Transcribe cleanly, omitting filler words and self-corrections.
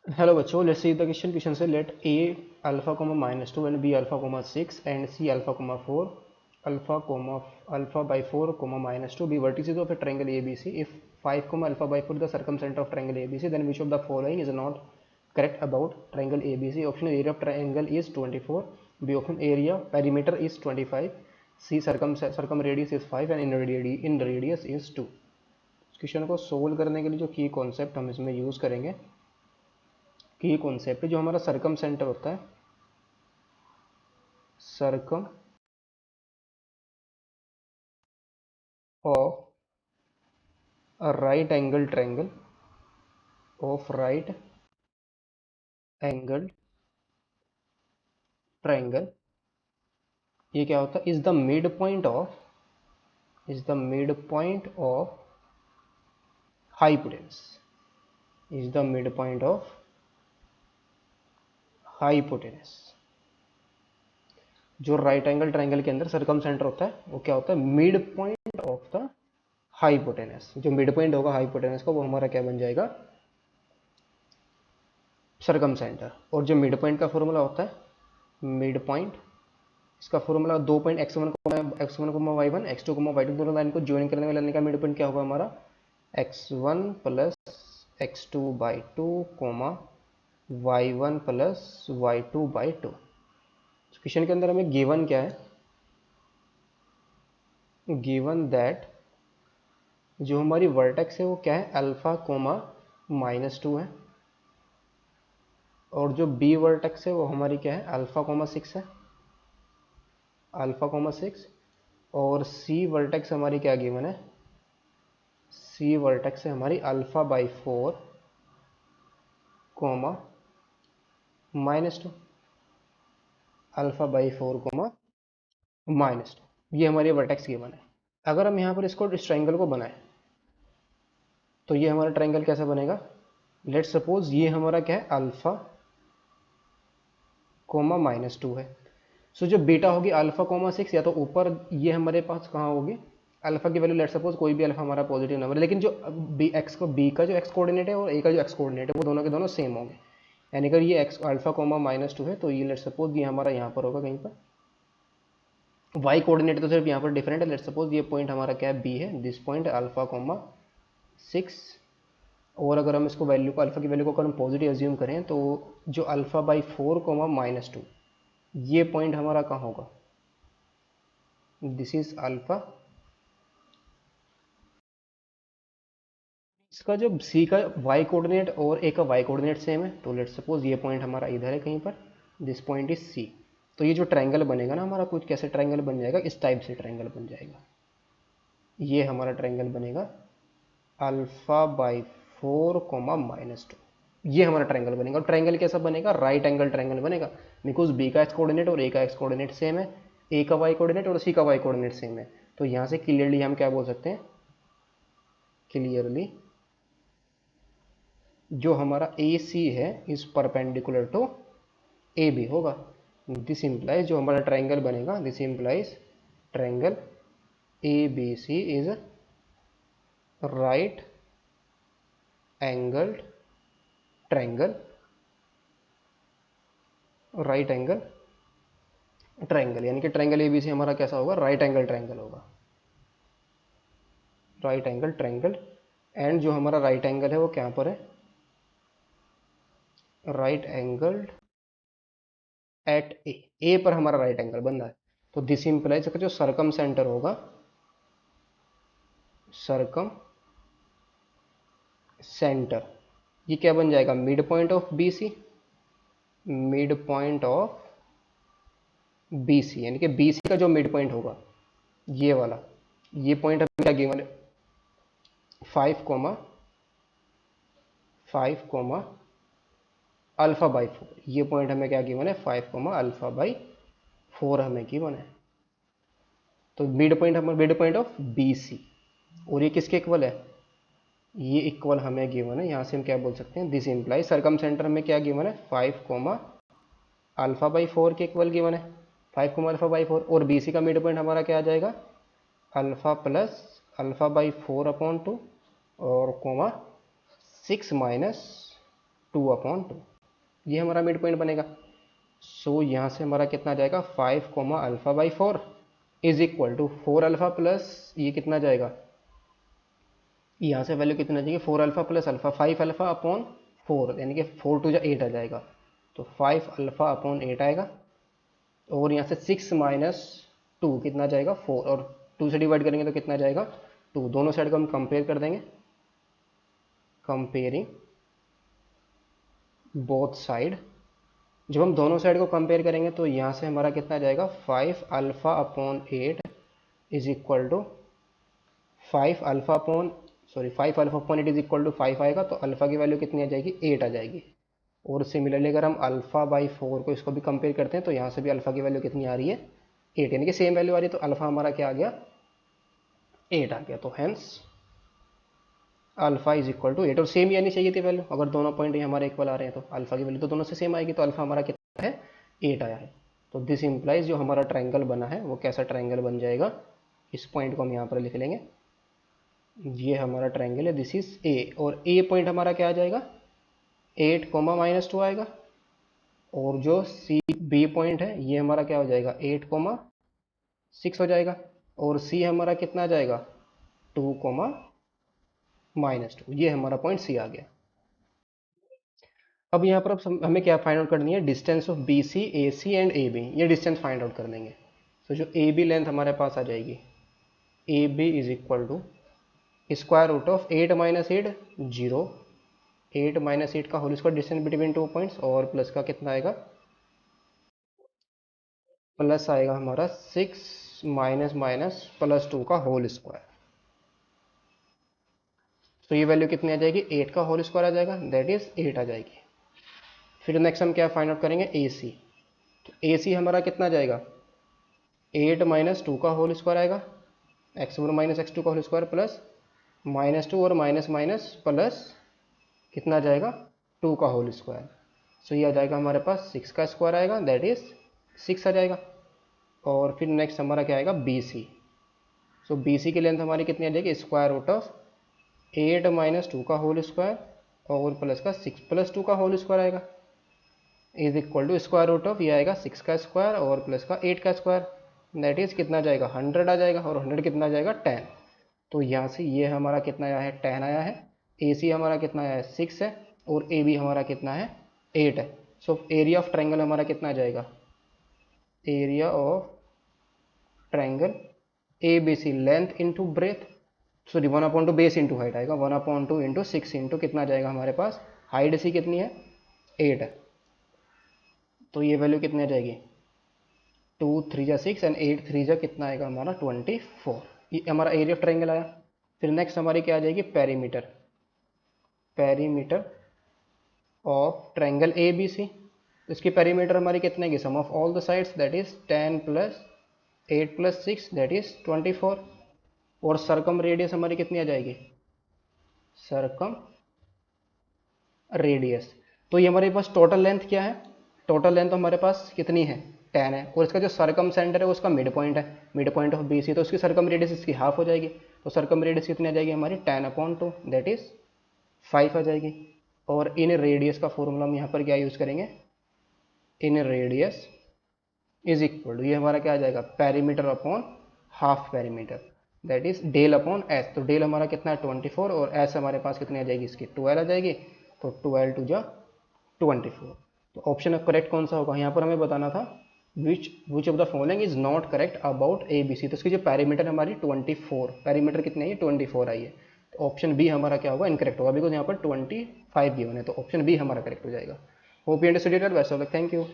Hello बच्चों, let's see the question से let a alpha comma -2 and b alpha comma 6 and c alpha comma 4 alpha by 4 comma -2 be vertices of a triangle ABC. If 5 comma alpha by 4 is the circumcenter of triangle ABC, then which of the following is not correct about triangle ABC? Option A, area of triangle is 24, B option area perimeter is 25, C circumradius is 5 and in radius is 2. इस question को solve करने के लिए जो की concept हम इसमें use करेंगे की कॉन्सेप्ट जो हमारा सरकम सेंटर होता है, circum of right angle triangle of right angle triangle, ये क्या होता है? Is the mid point of hypotenuse, is the mid point of hypotenuse. जो राइट एंगल ट्रायंगल के अंदर सरकम सेंटर होता है वो क्या होता है? Mid point of the hypotenuse. जो मिड पॉइंट होगा हाइपोटेनस का वो हमारा क्या बन जाएगा? सरकम सेंटर। और जो मिड पॉइंट का फॉर्मूला होता है मिड पॉइंट, इसका formula 2 point x1 y1 x2 y2 दोनों लाइन को ज्वाइन करने में लेने का मिड पॉइंट क्या होगा हमारा? x1 plus x2 by 2 y1 plus y2 by 2। Question के अंदर हमें गिवन क्या है? गिवन दैट जो हमारी वर्टेक्स है वो क्या है? अल्फा कोमा -2 है, और जो बी वर्टेक्स है वो हमारी क्या है? अल्फा कोमा 6 है, अल्फा कोमा 6। और सी वर्टेक्स हमारी क्या गिवन है? सी वर्टेक्स है हमारी alpha by 4 comma -2, alpha by 4 comma -2। ये हमारी वर्टेक्स गिवन है। अगर हम यहाँ पर इसको इस ट्रायंगल को बनाएं तो ये हमारा ट्रायंगल कैसा बनेगा? लेट्स सपोज ये हमारा क्या है? अल्फा कोमा -2 है। सो जो बीटा होगी अल्फा कोमा 6, या तो ऊपर ये हमारे पास कहाँ होगी? अल्फा की वैल्यू लेट सपोज कोई भी अल्फा हमारा पॉजिटिव नंबर है, लेकिन जो बी का जो एक्स कोऑर्डिनेट है और ए का जो एक्स कोऑर्डिनेट है वो दोनों के दोनों सेम होंगे। यानी अगर ये एक्स अल्फा कोमा -2 है तो ये लेट सपोज ये हमारा यहाँ पर होगा कहीं पर। वाई कोऑर्डिनेट तो सिर्फ यहाँ पर डिफरेंट है। लेट सपोज ये पॉइंट हमारा क्या है? बी है, दिस पॉइंट अल्फा कोमा 6। और अगर हम इसको वैल्यू को अल्फा की वैल्यू को अगर हम पॉजिटिव एज्यूम करें तो जो अल्फा बाई 4 कोमा -2 ये पॉइंट हमारा कहाँ होगा? This is alpha. इसका जो सी का वाई कोऑर्डिनेट और ए का वाई कोऑर्डिनेट सेम है, तो लेट सपोज ये पॉइंट हमारा इधर है कहीं पर, दिस पॉइंट इज सी। तो ये जो ट्रायंगल बनेगा ना हमारा, कुछ कैसे ट्रायंगल बन जाएगा? इस टाइप से ट्रायंगल बन जाएगा। ये हमारा ट्रायंगल बनेगा अल्फा बाई 4 कोमा -2। ये हमारा ट्रायंगल बनेगा। और ट्रायंगल कैसा बनेगा? राइट एंगल ट्रायंगल बनेगा, बिकॉज बी का एक्स कोऑर्डिनेट और ए का एक्स कोऑर्डिनेट सेम है, ए का वाई कोऑर्डिनेट और सी का वाई कोऑर्डिनेट सेम है। तो यहाँ से क्लियरली हम क्या बोल सकते हैं? क्लियरली जो हमारा ए सी है is perpendicular to A B होगा। दिस इंप्लाइज जो हमारा ट्रायंगल बनेगा, this implies triangle A B C is right angled triangle, right angle triangle. यानी कि ट्रायंगल ए बी सी हमारा कैसा होगा? राइट एंगल ट्रायंगल होगा, राइट एंगल ट्रायंगल। एंड जो हमारा राइट एंगल है वो क्या पर है? राइट एंगल एट ए पर हमारा राइट एंगल बन रहा है। तो दिस इंप्लाइज जो सरकम सेंटर होगा, सरकम सेंटर, ये क्या बन जाएगा? Mid point of B C, mid point of B C. यानी कि बी सी का जो मिड पॉइंट होगा ये वाला, ये पॉइंट हमें क्या गिवन है? 5 अल्फा बाई 4। ये पॉइंट हमें क्या गिवन है? 5 अल्फा बाई 4 हमें गिवन है। तो मिड पॉइंट हमारा mid point of B C, और ये किसके इक्वल है? ये इक्वल हमें गिवन है। यहाँ से हम क्या बोल सकते हैं? दिस इंप्लाइज सरकम सेंटर में क्या गिवन है? 5 अल्फा बाई 4 के इक्वल गिवन है, 5 अल्फा बाई 4। और बी सी का मिड पॉइंट हमारा क्या आ जाएगा? Alpha plus alpha by 4 upon 2 और कोमा 6 माइनस 2/2, ये हमारा मिड पॉइंट बनेगा। सो यहाँ से हमारा कितना आ जाएगा 5, α/4 इज इक्वल टू 4α प्लस ये कितना जाएगा, यहाँ से वैल्यू कितना जाएगी 4α प्लस अल्फा 5α/4, यानी कि 4 2 8 आ जाएगा, तो 5α/8 आएगा। और यहाँ से 6 माइनस 2 कितना जाएगा 4, और 2 से डिवाइड करेंगे तो कितना जाएगा 2। दोनों साइड को हम कंपेयर कर देंगे, कंपेयरिंग बोथ साइड। जब हम दोनों साइड को कंपेयर करेंगे तो यहाँ से हमारा कितना जाएगा 5α/8 is equal to 5α/8 is equal to 5 आएगा, तो अल्फा की वैल्यू कितनी आ जाएगी 8 आ जाएगी। और सिमिलरली अगर हम α/4 को इसको भी कंपेयर करते हैं तो यहाँ से भी अल्फा की वैल्यू कितनी आ रही है 8, यानी कि सेम वैल्यू आ रही है, तो अल्फा हमारा क्या आ गया 8 आ गया। तो hence alpha is equal to 8, और सेम ही आनी चाहिए थी वैल्यू, अगर दोनों पॉइंट हमारे इक्वल आ रहे हैं तो अल्फा की वैल्यू तो दोनों से सेम आएगी, तो अल्फा हमारा कितना है 8 आया है। तो दिस इंप्लाइज जो हमारा ट्रायंगल बना है वो कैसा ट्रायंगल बन जाएगा, इस पॉइंट को हम यहाँ पर लिख लेंगे, ये हमारा ट्रायंगल है, दिस इज ए, और ए पॉइंट हमारा क्या आ जाएगा 8, -2 आएगा, और जो सी बी पॉइंट है ये हमारा क्या हो जाएगा 8, 6 हो जाएगा, और सी हमारा कितना आ जाएगा 2, -2, ये हमारा पॉइंट सी आ गया। अब यहाँ पर अब हमें क्या फाइंड आउट करनी है, distance of B C A C and A B, ये डिस्टेंस फाइंड आउट कर देंगे। तो जो ए बी लेंथ हमारे पास आ जाएगी, A B is equal to square root of 8 - 8 0, 8 - 8 का whole square distance between 2 points, और प्लस का कितना आएगा, प्लस आएगा हमारा 6 माइनस +2 का होल स्क्वायर। तो ये वैल्यू कितनी आ जाएगी 8 का होल स्क्वायर आ जाएगा, दैट इज 8 आ जाएगी। फिर नेक्स्ट हम क्या फाइंड आउट करेंगे ए सी, तो ए सी हमारा कितना जाएगा 8 - 2 का होल स्क्वायर आएगा, x1 - x2 का होल स्क्वायर प्लस -2 और माइनस माइनस प्लस कितना जाएगा 2 का होल स्क्वायर। सो ये आ जाएगा हमारे पास 6 का स्क्वायर आएगा, दैट इज 6 आ जाएगा। और फिर नेक्स्ट हमारा क्या आएगा बी सी, सो बी सी की लेंथ हमारी कितनी आ जाएगी स्क्वायर रूट ऑफ 8 - 2 का होल स्क्वायर और प्लस का 6 + 2 का होल स्क्वायर आएगा, is equal to square root of ये आएगा 6 का स्क्वायर और प्लस का 8 का स्क्वायर, दैट इज कितना जाएगा 100 आ जाएगा, और 100 कितना जाएगा 10। तो यहाँ से ये हमारा कितना आया है 10 आया है, ए सी हमारा कितना आया है 6 है, और ए बी हमारा कितना है 8 है। सो एरिया ऑफ ट्रायंगल हमारा कितना आ जाएगा, area of triangle A B C length into breadth, sorry 1/2 base into height आएगा, 1/2 इंटू 6 इंटू कितना जाएगा हमारे पास, हाइट सी कितनी है 8 है, तो ये वैल्यू कितनी आ जाएगी 2 3 जा 6 एंड 8 3 जा कितना आएगा हमारा 24, ये हमारा एरिया ऑफ ट्रायंगल आया। फिर नेक्स्ट हमारी क्या आ जाएगी perimeter, perimeter of triangle A B C, इसकी पेरीमीटर हमारी कितने की sum of all the sides that is 10 + 8 + 6 that is 24, और सरकम रेडियस हमारी कितनी आ जाएगी सरकम रेडियस। तो ये हमारे पास टोटल लेंथ क्या है, टोटल लेंथ हमारे पास कितनी है 10 है, और इसका जो सरकम सेंटर है उसका मिड पॉइंट है, mid point of B C, तो उसकी सरकम रेडियस इसकी हाफ हो जाएगी, तो सरकम रेडियस कितनी आ जाएगी हमारी 10/2 दैट इज 5 आ जाएगी। और इन रेडियस का फॉर्मूला हम यहाँ पर क्या यूज़ करेंगे, inradius is equal to ये हमारा क्या आ जाएगा perimeter upon half perimeter, that is del upon S, तो डेल हमारा कितना है 24, और एस हमारे पास कितनी आ जाएगी इसकी 12 आ जाएगी, तो 12 2 जा 24। तो ऑप्शन करेक्ट कौन सा होगा, यहाँ पर हमें बताना था which of the following is not correct about A B C, तो इसकी जो पैरामीटर हमारी 24, पैरामीटर कितनी है 24 आई है, तो ऑप्शन बी हमारा क्या होगा इनकरेक्ट होगा, बिकॉज यहाँ पर 25 गिवन है, तो ऑप्शन बी हमारा करेक्ट हो जाएगा। Hope you understood it, best of luck, thank you.